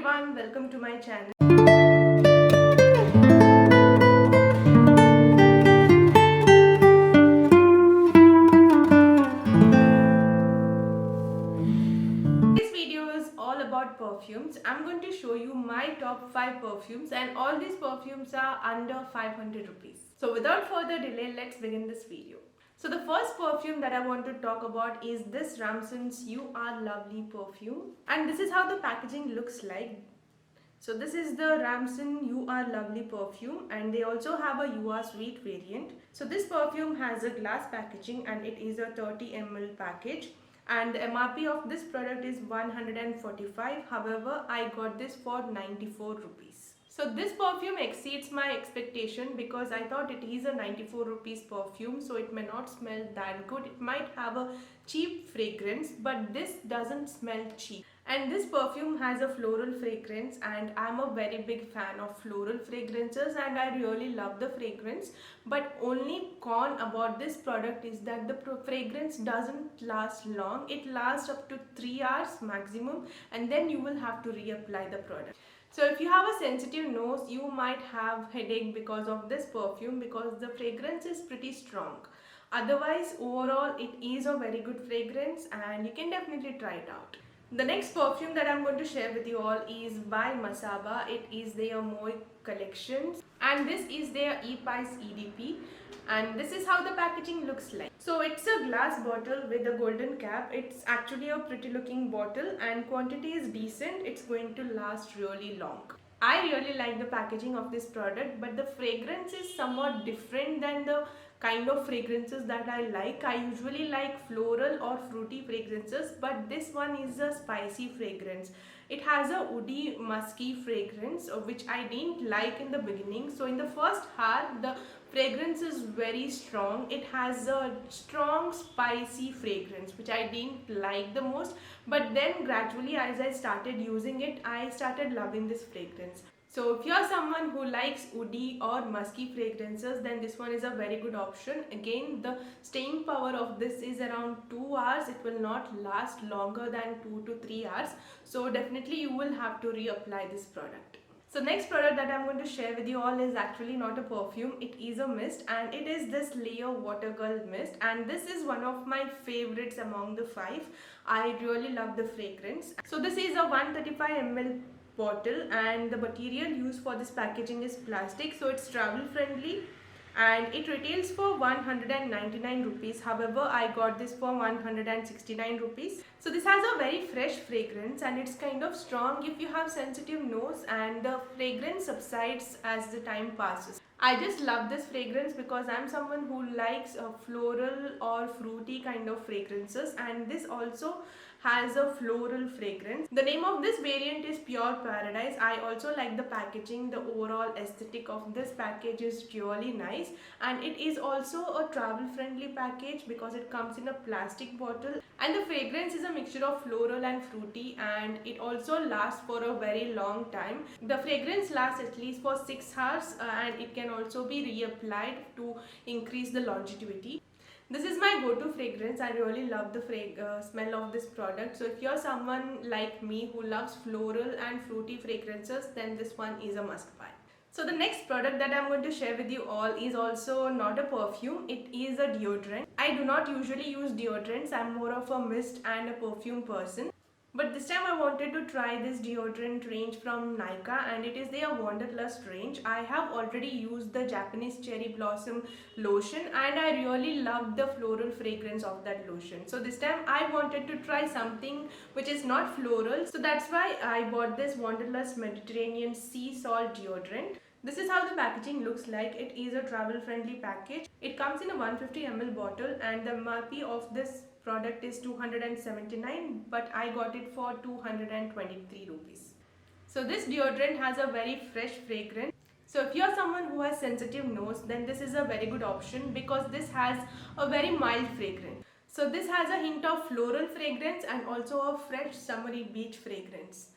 everyone, welcome to my channel. This video is all about perfumes. I'm going to show you my top 5 perfumes and all these perfumes are under 500 rupees. So without further delay, let's begin this video. So the first perfume that I want to talk about is this Ramson's You Are Lovely perfume, and this is how the packaging looks like. So this is the Ramson You Are Lovely perfume, and they also have a You Are Sweet variant. So this perfume has a glass packaging and it is a 30 ml package, and the MRP of this product is 145. However, I got this for 94 rupees. So this perfume exceeds my expectation because I thought it is a 94 rupees perfume, so it may not smell that good. It might have a cheap fragrance, but this doesn't smell cheap. And this perfume has a floral fragrance, and I'm a very big fan of floral fragrances and I really love the fragrance. But only con about this product is that the fragrance doesn't last long. It lasts up to 3 hours maximum, and then you will have to reapply the product. So if you have a sensitive nose, you might have headache because of this perfume because the fragrance is pretty strong. Otherwise, overall, it is a very good fragrance and you can definitely try it out. The next perfume that I'm going to share with you all is by Masaba. It is their Moi collection, and this is their E-Pice EDP, and this is how the packaging looks like. So it's a glass bottle with a golden cap. It's actually a pretty looking bottle and quantity is decent. It's going to last really long. I really like the packaging of this product, but the fragrance is somewhat different than the kind of fragrances that I like. I usually like floral or fruity fragrances, but this one is a spicy fragrance. It has a woody musky fragrance, which I didn't like in the beginning. So in the first hour, the fragrance is very strong. It has a strong spicy fragrance, which I didn't like the most, but then gradually as I started using it, I started loving this fragrance. So if you're someone who likes woody or musky fragrances, then this one is a very good option. Again, the staying power of this is around 2 hours. It will not last longer than 2 to 3 hours. So definitely you will have to reapply this product. So next product that I'm going to share with you all is actually not a perfume, it is a mist, and it is this Leo Water Girl mist, and this is one of my favorites among the 5. I really love the fragrance. So this is a 135 ml bottle, and the material used for this packaging is plastic, so it's travel friendly, and it retails for 199 rupees. However, I got this for 169 rupees. So this has a very fresh fragrance and it's kind of strong if you have sensitive nose, and the fragrance subsides as the time passes. I just love this fragrance because I'm someone who likes floral or fruity kind of fragrances, and this also has a floral fragrance. The name of this variant is Pure Paradise. I also like the packaging. The overall aesthetic of this package is really nice, and it is also a travel friendly package because it comes in a plastic bottle, and the fragrance is a mixture of floral and fruity, and it also lasts for a very long time. The fragrance lasts at least for 6 hours, and it can also be reapplied to increase the longevity. This is my go-to fragrance. I really love the smell of this product. So if you're someone like me who loves floral and fruity fragrances, then this one is a must buy. So the next product that I'm going to share with you all is also not a perfume. It is a deodorant. I do not usually use deodorants. I'm more of a mist and a perfume person. But this time I wanted to try this deodorant range from Nykaa, and it is their Wanderlust range. I have already used the Japanese Cherry Blossom lotion and I really loved the floral fragrance of that lotion. So this time I wanted to try something which is not floral. So that's why I bought this Wanderlust Mediterranean Sea Salt deodorant. This is how the packaging looks like. It is a travel friendly package. It comes in a 150 ml bottle, and the MRP of this product is 279, but I got it for 223 rupees. So this deodorant has a very fresh fragrance. So if you are someone who has sensitive nose, then this is a very good option because this has a very mild fragrance. So this has a hint of floral fragrance and also a fresh summery beach fragrance.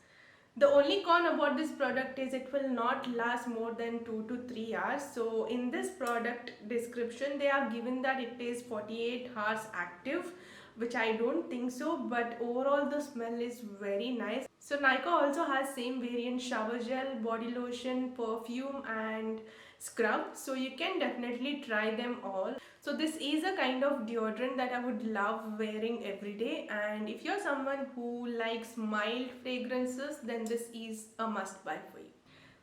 The only con about this product is it will not last more than 2 to 3 hours. So in this product description, they have given that it is 48 hours active, which I don't think so, but overall the smell is very nice. So Nykaa also has same variant shower gel, body lotion, perfume and scrub. So you can definitely try them all. So this is a kind of deodorant that I would love wearing every day, and if you're someone who likes mild fragrances, then this is a must buy for you.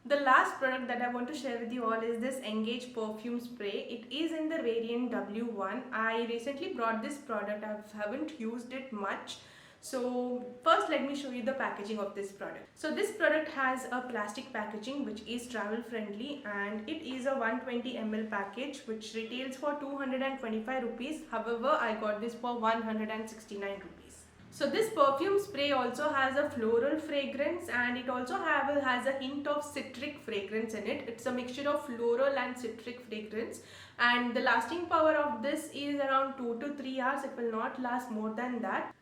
The last product that I want to share with you all is this Engage perfume spray. It is in the variant W1. I recently brought this product. I haven't used it much. So first let me show you the packaging of this product. So this product has a plastic packaging which is travel friendly, and it is a 120 ml package which retails for 225 rupees. However, I got this for 169 rupees. So this perfume spray also has a floral fragrance, and it also has a hint of citric fragrance in it. It's a mixture of floral and citric fragrance, and the lasting power of this is around 2 to 3 hours. It will not last more than that.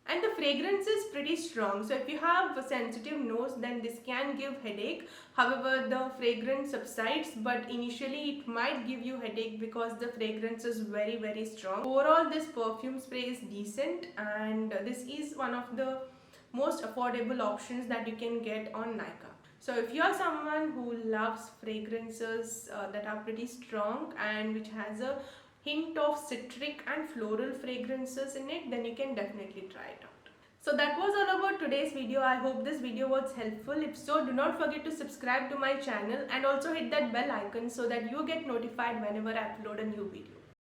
And the fragrance is pretty strong, so if you have a sensitive nose, then this can give headache. However, the fragrance subsides, but initially it might give you headache because the fragrance is very strong. Overall, this perfume spray is decent, and this is one of the most affordable options that you can get on Nykaa. So if you are someone who loves fragrances that are pretty strong and which has a hint of citric and floral fragrances in it, then you can definitely try it out. So that was all about today's video. I hope this video was helpful. If so, do not forget to subscribe to my channel and also hit that bell icon so that you get notified whenever I upload a new video.